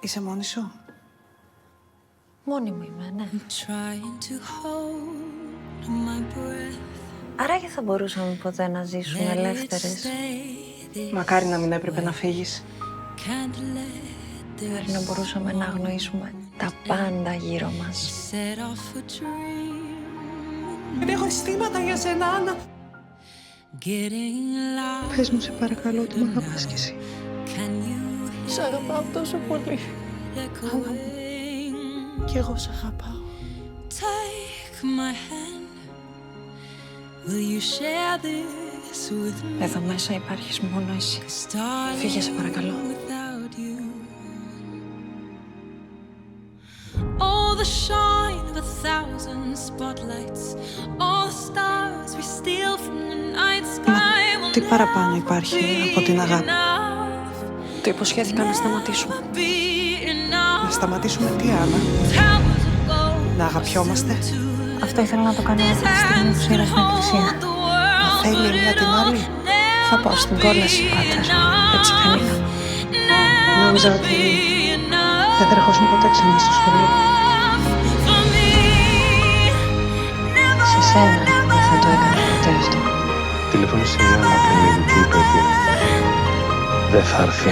Είσαι μόνη σου? Μόνη μου είμαι, ναι. Άραγε θα μπορούσαμε ποτέ να ζήσουμε ελεύθερες. Μακάρι να μην έπρεπε να φύγεις. Μακάρι να μπορούσαμε να αγνοήσουμε τα πάντα γύρω μας. Δεν έχω αισθήματα για σένα, Άννα. Πες μου, σε παρακαλώ, ότι μ' αγαπάς κι εσύ. Σ' αγαπάω τόσο πολύ. Άννα μου. Κι εγώ σ' αγαπάω. Εδώ μέσα υπάρχεις μόνο εσύ. Φύγε, σε παρακαλώ. All the shine of 1,000 spotlights, all the stars we steal from the night sky. Τι παραπάνω υπάρχει από την αγάπη? Το υποσχέθηκα να σταματήσουμε. Να σταματήσουμε τι, Άννα? Να αγαπιόμαστε? Αυτό ήθελα να το κάνω από τη στιγμή που σήρα στην εκκλησία. Να θέλει η μία την άλλη? Θα πάω στην κόλαση, Πάτερ. Έτσι θα είναι. Νόμιζα ότι δεν θα ερχόσουν ποτέ ξανά στο σχολείο. Σε σένα δεν θα το έκανα ποτέ αυτό. Τηλεφώνησε μια μακρινή και είπε ότι δεν θα έρθει.